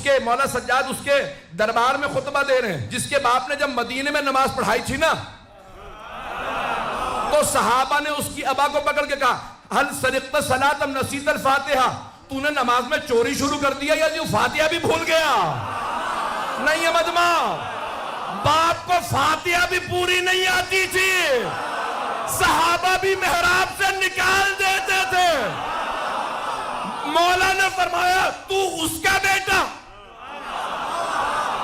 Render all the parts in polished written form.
کے مولا سجاد اس کے دربار میں خطبہ دے رہے ہیں، جس کے باپ نے جب مدینے میں نماز پڑھائی تھی نا تو صحابہ نے اس کی ابا کو پکڑ کے کہا ہل سرقت صلاۃ ام نسیت الفاتحہ، تو نے نماز میں چوری شروع کر دیا یا جو فاتحہ بھی بھول گیا؟ نہیں ہے مجمع، باپ کو فاتحہ بھی پوری نہیں آتی تھی، صحابہ بھی محراب سے نکال دیتے تھے۔ مولا نے فرمایا تو اس کا بیٹا،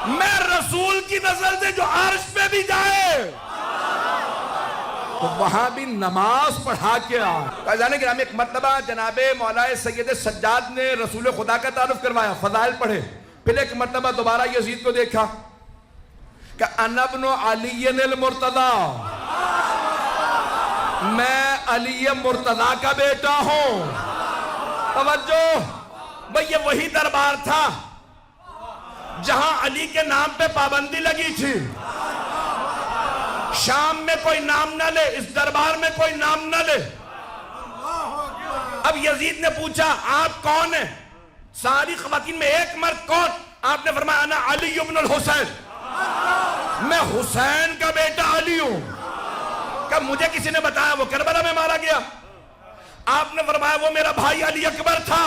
میں رسول کی نظر سے جو عرش پہ بھی جائے تو وہاں بھی نماز پڑھا کے آئے۔ جانے گرامی ایک مرتبہ جناب مولا سید سجاد نے رسول خدا کا تعارف کروایا، فضائل پڑھے، پھر ایک مرتبہ دوبارہ یزید کو دیکھا کہ انا ابن علی المرتضی، میں علی مرتضی کا بیٹا ہوں۔ توجہ بھئی، یہ وہی دربار تھا جہاں علی کے نام پہ پابندی لگی تھی، شام میں کوئی نام نہ لے، اس دربار میں کوئی نام نہ لے۔ اب یزید نے پوچھا آپ کون ہیں؟ ساری خواتین میں ایک مرد کون؟ آپ نے فرمایا انا علی بن الحسین، میں حسین کا بیٹا علی ہوں۔ کہ مجھے کسی نے بتایا وہ کربلا میں مارا گیا؟ آپ نے فرمایا وہ میرا بھائی علی اکبر تھا۔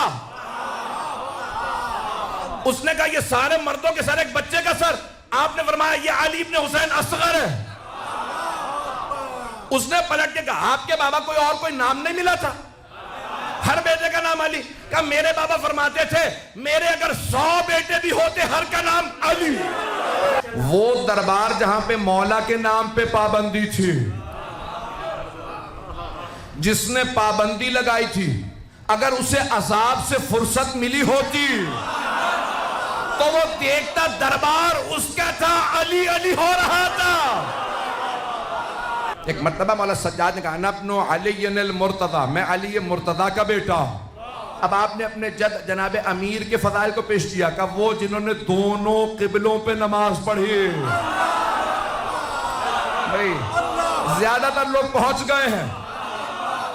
اس نے کہا یہ سارے مردوں کے سر ایک بچے کا سر، آپ نے فرمایا یہ علی ابن حسین اصغر ہے۔ اس نے پلٹ کے کہا آپ کے بابا کوئی نام نہیں ملا تھا؟ ہر بیٹے کا نام علی۔ کہا میرے بابا فرماتے تھے میرے اگر 100 بیٹے بھی ہوتے ہر کا نام علی۔ وہ دربار جہاں پہ مولا کے نام پہ پابندی تھی، جس نے پابندی لگائی تھی، اگر اسے عذاب سے فرصت ملی ہوتی تو وہ دیکھتا دربار اس کا تھا، علی علی ہو رہا تھا۔ ایک مرتبہ مولا سجاد نے کہا انا ابن علی المرتضی، میں علی مرتضی کا بیٹا ہوں۔ اب آپ نے اپنے جد جناب امیر کے فضائل کو پیش کیا کہ وہ جنہوں نے دونوں قبلوں پہ نماز پڑھی۔ بھئی زیادہ تر لوگ پہنچ گئے ہیں،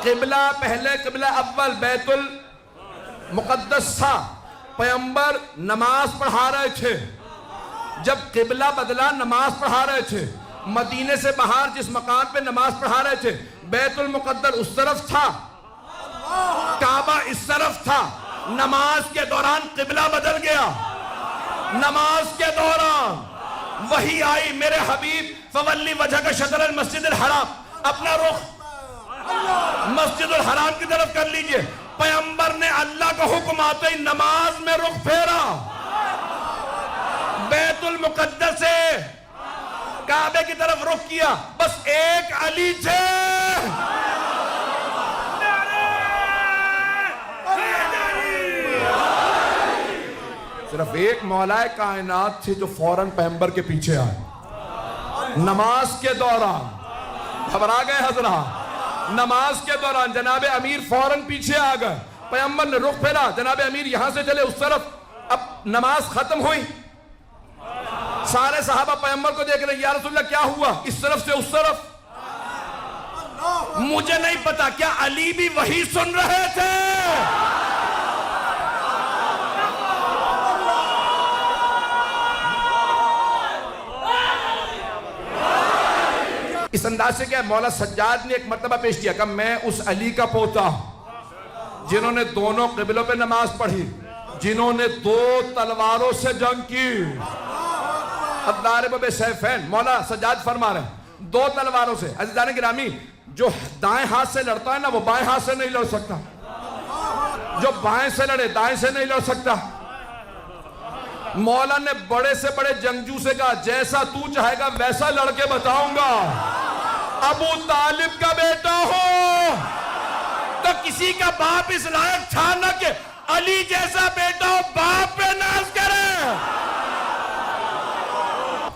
قبلہ پہلے قبلہ اول بیت المقدس تھا، پیغمبر نماز پڑھا رہے تھے، جب قبلہ بدلا نماز پڑھا رہے تھے، مدینے سے باہر جس مکان پہ نماز پڑھا رہے تھے بیت المقدس اس طرف تھا، کعبہ اس طرف تھا، نماز کے دوران قبلہ بدل گیا، نماز کے دوران وحی آئی میرے حبیب فولی وجہ کا شطر المسجد الحرام، اپنا رخ مسجد الحرام کی طرف کر لیجئے۔ پیغمبر نے اللہ کا حکم آتے ہی نماز میں رخ پھیرا، بیت المقدس سے کعبے کی طرف رخ کیا، بس ایک علی تھے۔ صرف ایک مولا کائنات تھے جو فوراً پیغمبر کے پیچھے آئے نماز کے دوران۔ گھبرا گئے حضرات؟ نماز کے دوران جناب امیر فوراً پیچھے آ گئے، پیغمبر نے رخ پھیرا، جناب امیر یہاں سے چلے اس طرف، اب نماز ختم ہوئی، سارے صحابہ پیغمبر کو دیکھ رہے ہیں، یا رسول اللہ کیا ہوا؟ اس طرف سے اس طرف۔ مجھے نہیں پتا کیا علی بھی وہی سن رہے تھے؟ اس انداز سے کیا مولا سجاد نے ایک مرتبہ پیش کیا کہ میں اس علی کا پوتا ہوں جنہوں نے دونوں قبلوں پہ نماز پڑھی، جنہوں نے 2 تلواروں سے جنگ کی۔ الضارب بسیفین، مولا سجاد فرما رہے ہیں 2 تلواروں سے۔ عزیزان گرامی، جو دائیں ہاتھ سے لڑتا ہے نا وہ بائیں ہاتھ سے نہیں لڑ سکتا، جو بائیں سے لڑے دائیں سے نہیں لڑ سکتا۔ مولا نے بڑے سے بڑے جنگجو سے کہا جیسا تو چاہے گا ویسا لڑ کے بتاؤں گا۔ ابو طالب کا بیٹا ہو تو کسی کا باپ اس لائق تھا نہ کہ علی جیسا بیٹا ہو باپ پہ ناز کرے۔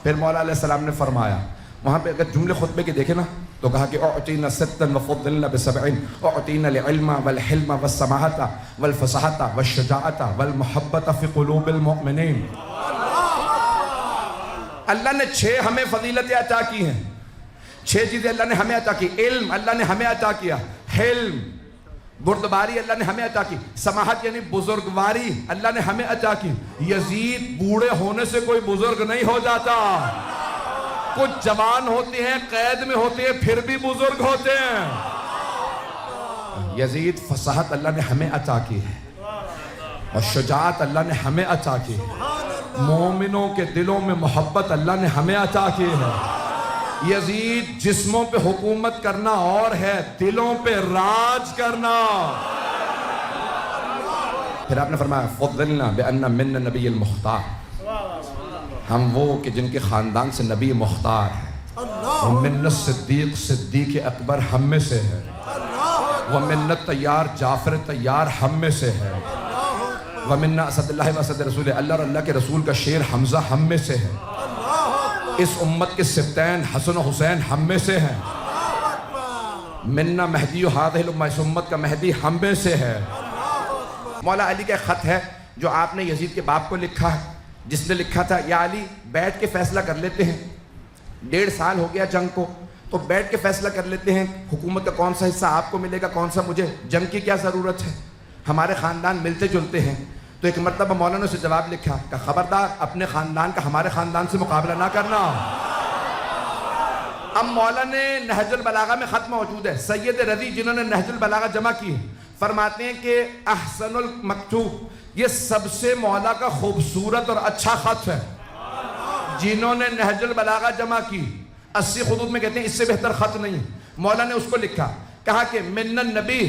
پھر مولا علیہ السلام نے فرمایا، وہاں پہ اگر جملے خطبے کے دیکھیں نا تو کہا کہ اعطینا ستا وفضلنا بسبعین، اعطینا العلم والحلم والسماحت والفصاحت والشجاعت والمحبت فی قلوب المؤمنین۔ اللہ نے 6 ہمیں فضیلتیں عطا کی ہیں، 6 چیزیں اللہ نے ہمیں عطا کی۔ علم اللہ نے ہمیں عطا کیا، حلم بردباری اللہ نے ہمیں عطا کی، سماحت یعنی بزرگواری اللہ نے ہمیں عطا کی۔ یزید بوڑھے ہونے سے کوئی بزرگ نہیں ہو جاتا، کچھ جوان ہوتے ہیں، قید میں ہوتے ہیں، پھر بھی بزرگ ہوتے ہیں۔ یزید فصاحت اللہ نے ہمیں عطا کی ہے اور شجاعت اللہ نے ہمیں عطا کی ہے، مومنوں کے دلوں میں محبت اللہ نے ہمیں عطا کی ہے۔ یزید جسموں پہ حکومت کرنا اور ہے، دلوں پہ راج کرنا۔ پھر آپ نے فرمایا فضلنا بأن من نبی المختار، ہم وہ کہ جن کے خاندان سے نبی مختار ہے۔ ومن الصدیق، صدیق اکبر ہم میں سے ہے۔ ومن الطیار، جعفر طیار ہم میں سے ہے۔ ومن اسد اللہ و اسد رسول، اللہ اور اللہ کے رسول کا شیر حمزہ ہم میں سے ہے۔ اس امت کے سبتین حسن و حسین ہم میں سے ہیں۔ منا مہدی و ہادہ الامہ، اس امت کا مہدی ہم میں سے ہے۔ مولا علی کا خط ہے جو آپ نے یزید کے باپ کو لکھا ہے، جس نے لکھا تھا یا علی بیٹھ کے فیصلہ کر لیتے ہیں، 1.5 سال ہو گیا جنگ کو، تو بیٹھ کے فیصلہ کر لیتے ہیں حکومت کا کون سا حصہ آپ کو ملے گا، کون سا مجھے، جنگ کی کیا ضرورت ہے، ہمارے خاندان ملتے جلتے ہیں۔ تو ایک مرتبہ مولانا نے اسے جواب لکھا کہ خبردار اپنے خاندان کا ہمارے خاندان سے مقابلہ نہ کرنا۔ اب مولانا نہج البلاغہ میں خط موجود ہے، سید رضی جنہوں نے نہج البلاغہ جمع کی فرماتے ہیں کہ احسن المکتوب، یہ سب سے مولا کا خوبصورت اور اچھا خط ہے۔ جنہوں نے نہج البلاغہ جمع کی 80 خطوط میں کہتے ہیں اس سے بہتر خط نہیں۔ مولا نے اس کو لکھا، کہا کہ من النبی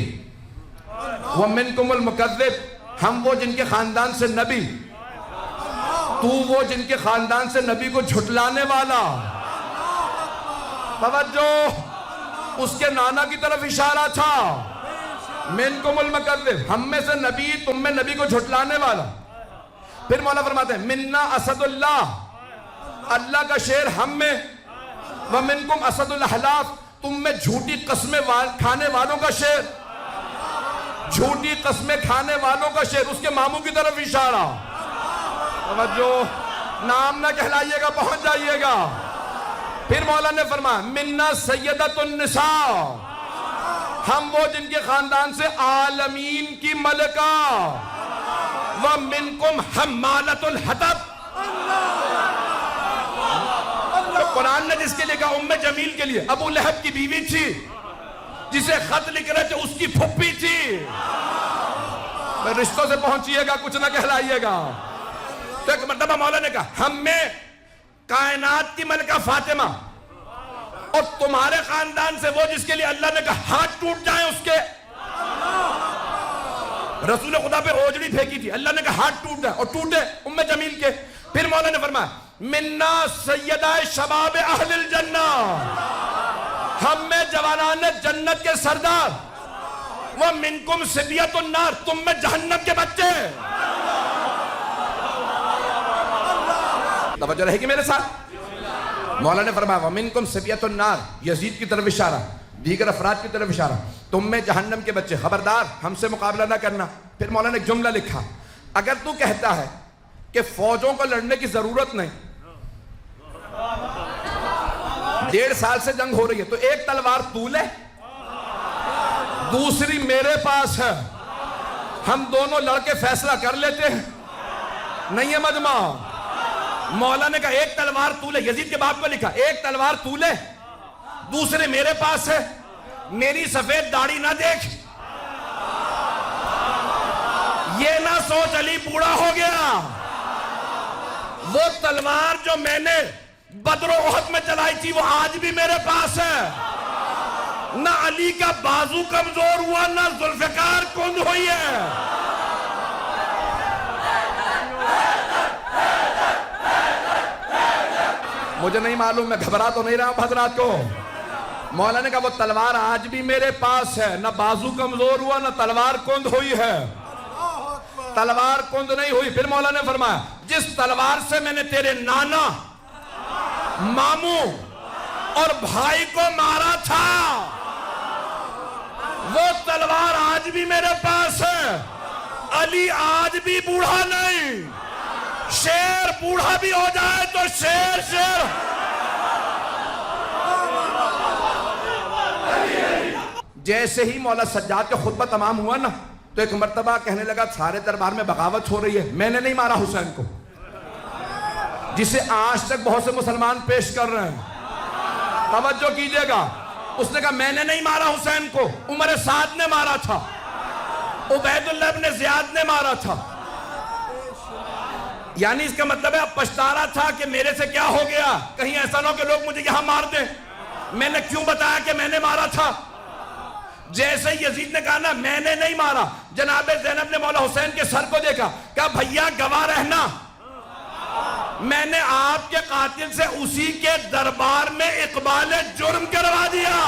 ومنکم المکذب، ہم وہ جن کے خاندان سے نبی، تو وہ جن کے خاندان سے نبی کو جھٹلانے والا۔ توجہ، اس کے نانا کی طرف اشارہ تھا، منکم المکذب، ہم میں سے نبی، تم میں نبی کو جھٹلانے والا۔ پھر مولا فرماتے ہیں منا اسد اللہ، اللہ کا شیر ہم میں، ومنکم اسد الاحلاف، تم میں جھوٹی قسمیں کھانے والوں کا شیر، جھوٹی قسمیں کھانے والوں کا شیر، اس کے ماموں کی طرف اشارہ۔ توجہ، نام نہ کہلائیے گا، پہنچ جائیے گا۔ پھر مولا نے فرمایا منا سیدت النساء، ہم وہ جن کے خاندان سے عالمین کی ملکہ، ومنکم حمالۃ الحطب، تو قرآن نے جس کے لکھا ام جمیل کے لیے، ابو لہب کی بیوی تھی، جسے خط لکھ رہے تھے اس کی پھپھی تھی۔ رشتوں سے پہنچیے گا، کچھ نہ کہلائیے گا۔ تو ایک مرتبہ مولا نے کہا ہم میں کائنات کی ملکہ فاطمہ، اور تمہارے خاندان سے وہ جس کے لیے اللہ نے کہا ہاتھ ٹوٹ جائیں اس کے، رسول خدا پہ اوجڑی پھینکی تھی، اللہ نے کہا ہاتھ ٹوٹ جائیں، اور ٹوٹے ام جمیل کے۔ پھر مولا نے فرمایا منا سیدہ شباب اہل الجنہ، ہم میں جوانان جنت کے سردار، ومنکم صبیۃ النار، تم میں جہنم کے بچے۔ توجہ رہے گی میرے ساتھ؟ مولا نے فرمایا ومنکم صبیۃ النار، یزید کی طرف اشارہ، دیگر افراد کی طرف اشارہ، تم میں جہنم کے بچے، خبردار ہم سے مقابلہ نہ کرنا۔ پھر مولا نے ایک جملہ لکھا، اگر تو کہتا ہے کہ فوجوں کو لڑنے کی ضرورت نہیں، 1.5 سال سے جنگ ہو رہی ہے، تو ایک تلوار تو لے، دوسری میرے پاس ہے، ہم دونوں لڑ کے فیصلہ کر لیتے ہیں۔ نہیں ہے مجمع؟ مولا نے کہا ایک تلوار تو لے، یزید کے باپ کو لکھا ایک تلوار تو لے، دوسرے میرے پاس ہے، میری سفید داڑھی نہ دیکھ، یہ نہ سوچ علی بوڑھا ہو گیا، وہ تلوار جو میں نے بدر و احد میں چلائی تھی وہ آج بھی میرے پاس ہے۔ نہ علی کا بازو کمزور ہوا، نہ ذوالفقار کند ہوئی ہے۔ مجھے نہیں معلوم، میں گھبرا تو نہیں رہا ہوں حضرات کو۔ مولا نے کہا وہ تلوار آج بھی میرے پاس ہے، نہ بازو کمزور ہوا نہ تلوار کند ہوئی ہے، تلوار کند نہیں ہوئی۔ پھر مولا نے فرمایا جس تلوار سے میں نے تیرے نانا، ماموں اور بھائی کو مارا تھا وہ تلوار آج بھی میرے پاس ہے۔ علی آج بھی بوڑھا نہیں، شیر بوڑھا بھی ہو جائے تو شیر جیسے ہی مولا سجاد کا خطبہ تمام ہوا نا تو ایک مرتبہ کہنے لگا سارے دربار میں بغاوت ہو رہی ہے، میں نے نہیں مارا حسین کو، جسے آج تک بہت سے مسلمان پیش کر رہے ہیں، توجہ کیجئے گا، اس نے کہا میں نے نہیں مارا حسین کو، عمر سعد نے مارا تھا، عبید اللہ ابن زیاد نے مارا تھا. یعنی اس کا مطلب ہے اب پچھتا رہا تھا کہ میرے سے کیا ہو گیا، کہیں ایسا نہ ہو کہ لوگ مجھے یہاں مار دیں، میں نے کیوں بتایا کہ میں نے مارا تھا. جیسے یزید نے کہا نا میں نے نہیں مارا، جناب زینب نے مولا حسین کے سر کو دیکھا، کہا بھیا گواہ رہنا، میں نے آپ کے قاتل سے اسی کے دربار میں اقبال جرم کروا دیا.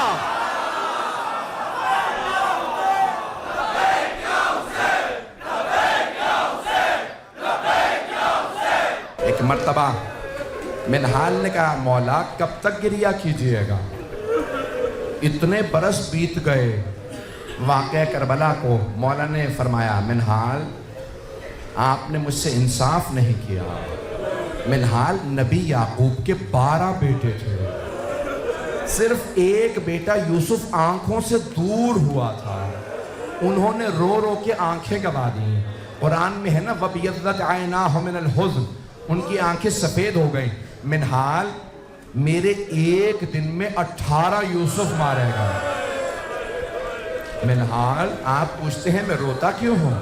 ایک مرتبہ منہال نے کہا مولا کب تک گریہ کیجئے گا، اتنے برس بیت گئے واقعہ کربلا کو. مولا نے فرمایا منہال آپ نے مجھ سے انصاف نہیں کیا. منہال نبی یعقوب کے 12 بیٹے تھے، صرف ایک بیٹا یوسف آنکھوں سے دور ہوا تھا، انہوں نے رو رو کے آنکھیں گوا دیں. قرآن میں ہے نا وَبِيَضَّتْ عَيْنَاهُ مِنَ الْحُزْنِ، ان کی آنکھیں سفید ہو گئیں. منہال میرے ایک دن میں 18 یوسف مارے گا. منہال آپ پوچھتے ہیں میں روتا کیوں ہوں؟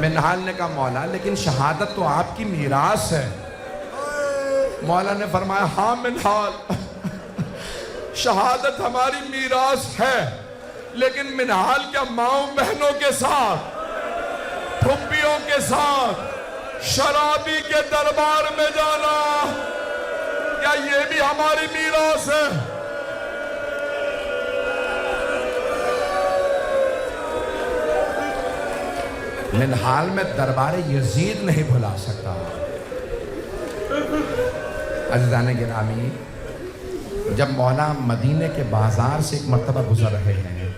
منہال نے کہا مولا لیکن شہادت تو آپ کی میراث ہے. مولا نے فرمایا ہاں منہال شہادت ہماری میراث ہے، لیکن منہال کیا ماؤں بہنوں کے ساتھ، پھپھیوں کے ساتھ شرابی کے دربار میں جانا کیا یہ بھی ہماری میراث ہے؟ منہال میں دربار یزید نہیں بھلا سکتا. عزیزان گرامی، جب مولا مدینے کے بازار سے ایک مرتبہ گزر رہے ہیں،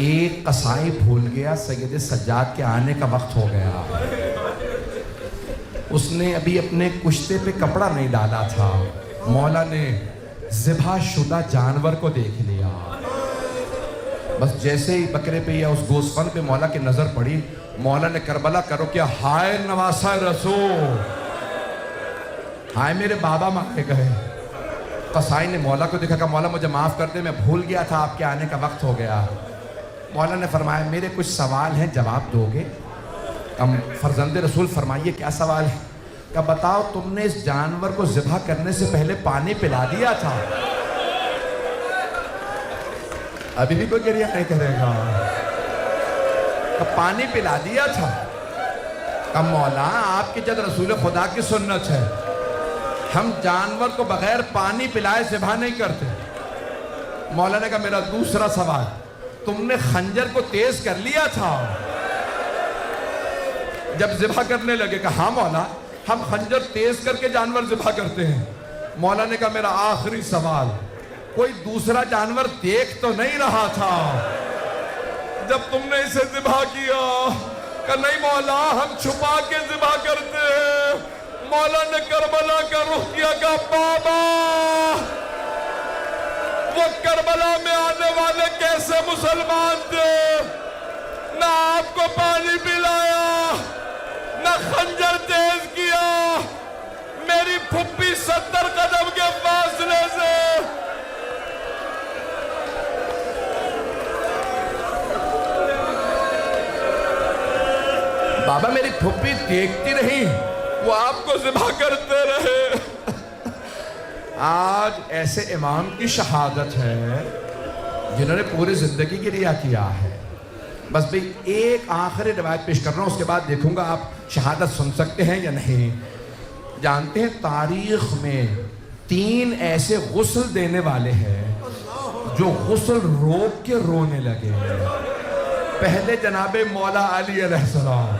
ایک قصائی بھول گیا سید سجاد کے آنے کا وقت ہو گیا. اس نے ابھی اپنے کشتے پہ کپڑا نہیں ڈالا تھا. مولا نے ذبح شدہ جانور کو دیکھ لیا. بس جیسے ہی بکرے پہ یا اس گوسفند پہ مولا کی نظر پڑی، مولا نے کربلا کرو کیا ہائے نواسہ رسول، ہائے میرے بابا مارے گئے. قصائی نے مولا کو دیکھا کہ مولا مجھے معاف کر دے، میں بھول گیا تھا آپ کے آنے کا وقت ہو گیا. مولا نے فرمایا میرے کچھ سوال ہیں جواب دو گے؟ فرزند رسول فرمائیے کیا سوال ہے؟ کہ بتاؤ تم نے اس جانور کو ذبح کرنے سے پہلے پانی پلا دیا تھا؟ ابھی بھی کوئی گریہ نہیں کرے گا. کہ پانی پلا دیا تھا؟ کہ مولا آپ کی جد رسول خدا کی سنت ہے، ہم جانور کو بغیر پانی پلائے ذبح نہیں کرتے. مولا نے کہا میرا دوسرا سوال، تم نے خنجر کو تیز کر لیا تھا جب ذبح کرنے لگے؟ کہ ہاں مولا ہم خنجر تیز کر کے جانور ذبح کرتے ہیں. مولا نے کہا میرا آخری سوال، کوئی دوسرا جانور دیکھ تو نہیں رہا تھا جب تم نے اسے ذبح کیا؟ کہ نہیں مولا ہم چھپا کے ذبح کرتے ہیں. مولا نے کربلا کا رخ کیا، کہ بابا وہ کربلا میں آنے والے کیسے مسلمان تھے، نہ آپ کو پانی پلایا نہ خنجر تیز کیا، میری پھپھی 70 قدم کے فاصلے سے بابا میری پھپھی دیکھتی رہی، وہ آپ کو ذبح کرتے رہے. آج ایسے امام کی شہادت ہے جنہوں نے پوری زندگی کے لیے کیا ہے. بس بھئی ایک آخری روایت پیش کر رہا ہوں، اس کے بعد دیکھوں گا آپ شہادت سن سکتے ہیں یا نہیں. جانتے ہیں تاریخ میں 3 ایسے غسل دینے والے ہیں جو غسل روک کے رونے لگے. پہلے جناب مولا علی علیہ السلام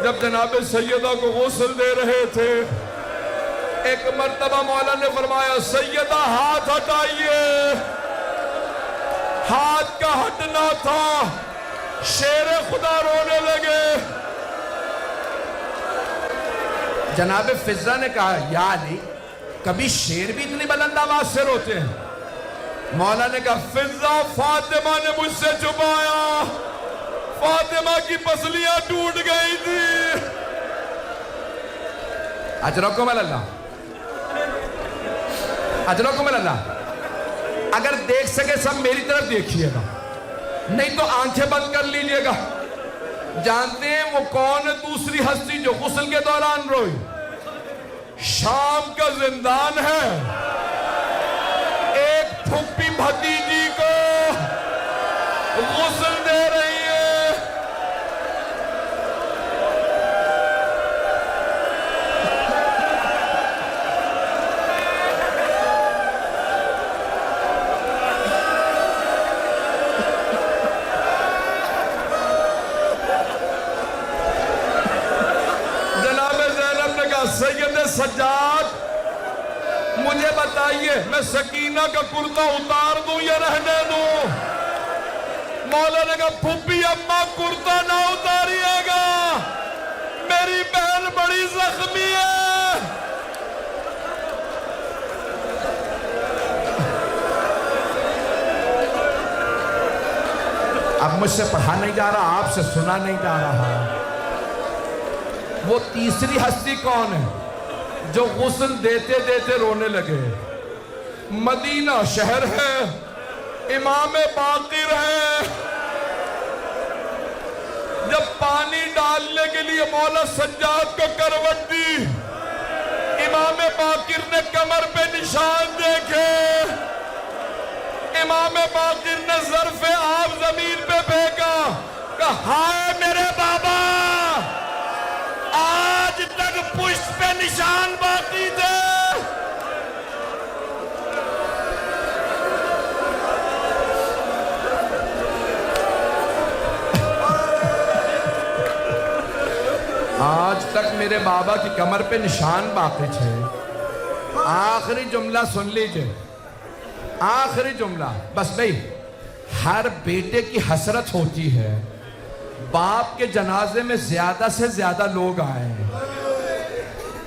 جب جناب سیدہ کو غسل دے رہے تھے، ایک مرتبہ مولا نے فرمایا سیدہ ہاتھ ہٹائیے. ہاتھ کا ہٹنا تھا، شیر خدا رونے لگے. جناب فضہ نے کہا یا علی کبھی شیر بھی اتنی بلند آواز سے روتے ہیں؟ مولا نے کہا فضا فاطمہ نے مجھ سے چھپایا، فاطمہ کی پسلیاں ٹوٹ گئی تھی۔ اجرکم اللہ، اجرکم اللہ۔ اگر دیکھ سکے سب میری طرف دیکھیے گا، نہیں تو آنکھیں بند کر لیجئے گا۔ جانتے ہیں وہ کون ہے دوسری ہستی جو غسل کے دوران روئی؟ شام کا زندان ہے، ایک پھپھی بھتیجی کو غسل دے رہی ہے۔ جناب زینب نے کہا سید سجاد مجھے بتائیے میں سکینہ کا کرتا اتار دوں یا رہنے دوں؟ مولا نے کہا پھپھی اماں کرتا نہ اتاریے گا، میری بہن بڑی زخمی ہے۔ اب مجھ سے پڑھا نہیں جا رہا، آپ سے سنا نہیں جا رہا۔ وہ تیسری ہستی کون ہے جو غسل دیتے دیتے رونے لگے؟ مدینہ شہر ہے، امام باقر ہے۔ جب پانی ڈالنے کے لیے مولا سجاد کو کروٹ دی، امام باقر نے کمر پہ نشان دیکھے، امام باقر نے ظرف آب زمین پہ پھینکا، کہا ہائے میرے بابا، آج تک پشت پہ نشان باقی تھے۔ آج تک میرے بابا کی کمر پہ نشان باقی تھے۔ آخری جملہ سن لیجئے، آخری جملہ بس بھئی، ہر بیٹے کی حسرت ہوتی ہے باپ کے جنازے میں زیادہ سے زیادہ لوگ آئے ہیں،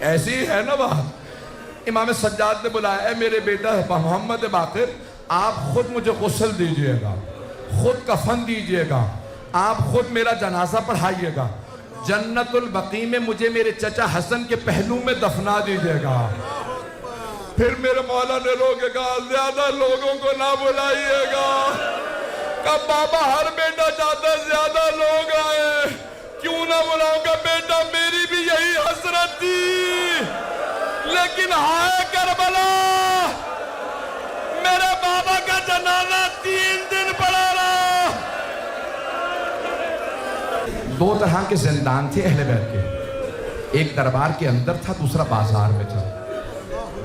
ایسی ہے نا بات۔ امام سجاد نے بلایا، اے میرے بیٹا محمد باقر، آپ خود مجھے غسل دیجئے گا، خود کفن دیجئے گا، آپ خود میرا جنازہ پڑھائیے گا، جنت البقیع میں مجھے میرے چچا حسن کے پہلو میں دفنا دیجئے گا۔ پھر میرے مولا نے رو کے کہا زیادہ لوگوں کو نہ بلائیے گا۔ کہا بابا ہر بیٹا چاہتا ہے زیادہ لوگ آئے، کیوں نہ بلاؤں گا بیٹا، میری بھی یہی حسرت تھی، لیکن ہائے کربلا، میرے بابا کا جنازہ 3 دن پڑا رہا۔ دو طرح کے زندان تھے اہل بیت کے، ایک دربار کے اندر تھا، دوسرا بازار میں تھا۔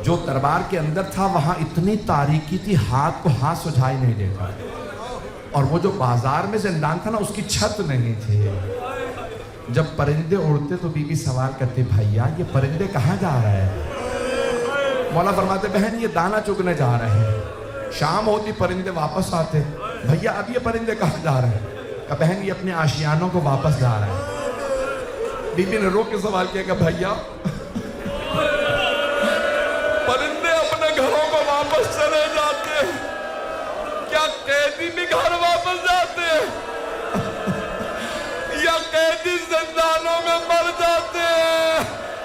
جو دربار کے اندر تھا وہاں اتنی تاریکی تھی ہاتھ کو ہاتھ سجھائی نہیں دیتا، اور وہ جو بازار میں زندان تھا نا اس کی چھت نہیں تھی۔ جب پرندے اڑتے تو بی بی سوال کرتے بھائیا یہ پرندے کہاں جا رہے ہیں؟ مولا فرماتے بہن یہ دانا چگنے جا رہے ہیں۔ شام ہوتی پرندے واپس آتے، بھائیا اب یہ پرندے کہاں جا رہے ہیں؟ کہ بہن یہ اپنے آشیانوں کو واپس جا رہے ہیں۔ بی بی نے رو کے سوال کیا کہ بھائیا پرندے اپنے گھروں کو واپس چلے جاتے ہیں، کیا قیدی بھی گھر واپس جاتے ہیں یا قیدی زندانوں میں مر جاتے ہیں؟